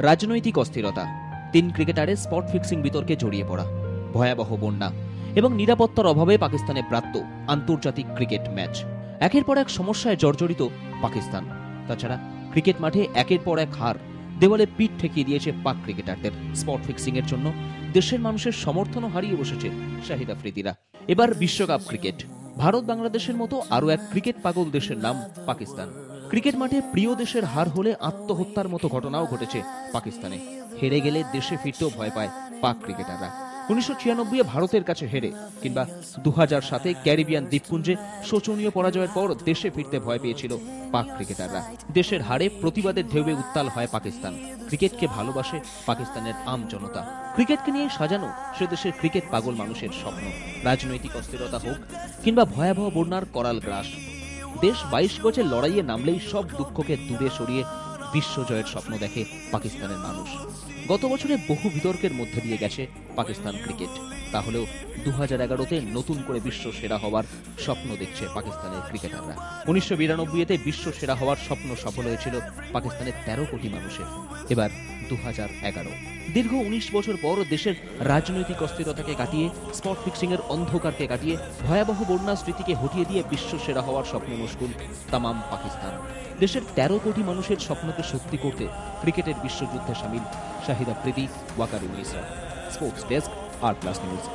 রাজনৈতিক অস্থিরতা, 3 ক্রিকেটারের স্পট ফিক্সিং বিতর্কে জড়িয়ে পড়া, ভয়াবহ বন্যা এবং নিরাপত্তার অভাবে পাকিস্তানে ব্রাত্য আন্তর্জাতিক ক্রিকেট ম্যাচ। একের পর এক সমস্যায় জর্জরিত পাকিস্তান। তাছাড়া ক্রিকেট মাঠে একের পর এক হার দেওয়ালে পিঠ ঠেকিয়ে দিয়েছে পাক ক্রিকেটারদের। স্পট ফিক্সিং এর জন্য দেশের মানুষের সমর্থনও হারিয়ে বসেছে শাহিদ আফ্রিদিরা। এবার বিশ্বকাপ ক্রিকেট। ভারত বাংলাদেশের মতো আরও এক ক্রিকেট পাগল দেশের নাম পাকিস্তান। ক্রিকেট মাঠে প্রিয় দেশের হার হলে আত্মহত্যার মতো ঘটনাও ঘটেছে পাকিস্তানে। হেরে গেলে দেশে ফিরতেও ভয় পায় পাক ক্রিকেটাররা। 1996 ভারতের কাছে হেরে কিংবা 2007 ক্যারিবিয়ান দ্বীপপুঞ্জে শোচনীয় পরাজয়ের পর দেশে ফিরতে ভয় পেয়েছিল পাক ক্রিকেটাররা। দেশের হারে প্রতিবাদের ঢেউয়ে উত্তাল হয় পাকিস্তান। ক্রিকেটকে ভালোবাসে পাকিস্তানের আম জনতা। ক্রিকেটকে নিয়ে সাজানো সে দেশের ক্রিকেট পাগল মানুষের স্বপ্ন। রাজনৈতিক অস্থিরতা হোক কিংবা ভয়াবহ বন্যার করাল গ্রাস, দেশ 22 গজের লড়াইয়ে নামলেই সব দুঃখকে দূরে সরিয়ে বিশ্বজয়ের স্বপ্ন দেখে পাকিস্তানের মানুষ। গত বছরে বহু বিতর্কের মধ্যে দিয়ে গেছে পাকিস্তান ক্রিকেট। তাহলেও 2011-তে নতুন করে বিশ্ব সেরা হওয়ার স্বপ্ন দেখছে পাকিস্তানের ক্রিকেটাররা। 1992-তে বিশ্ব সেরা হওয়ার স্বপ্ন সফল হয়েছিল পাকিস্তানের 13 কোটি মানুষের। এবার 2011, দীর্ঘ 19 বছর পর দেশের রাজনৈতিক অস্থিরতাকে কাটিয়ে, স্পট ফিক্সিং এর অন্ধকারকে কাটিয়ে, ভয়াবহ বন্যা স্মৃতিকে হটিয়ে দিয়ে বিশ্ব সেরা হওয়ার স্বপ্নে মশগুল তামাম পাকিস্তান। দেশের 13 কোটি মানুষের স্বপ্নকে সত্যি করতে ক্রিকেটের বিশ্বযুদ্ধে শামিল শাহিদ আফ্রিদি, ওয়াকারুল ইসলাম। স্পোর্টস ডেস্ক, আর প্লাস নিউজ।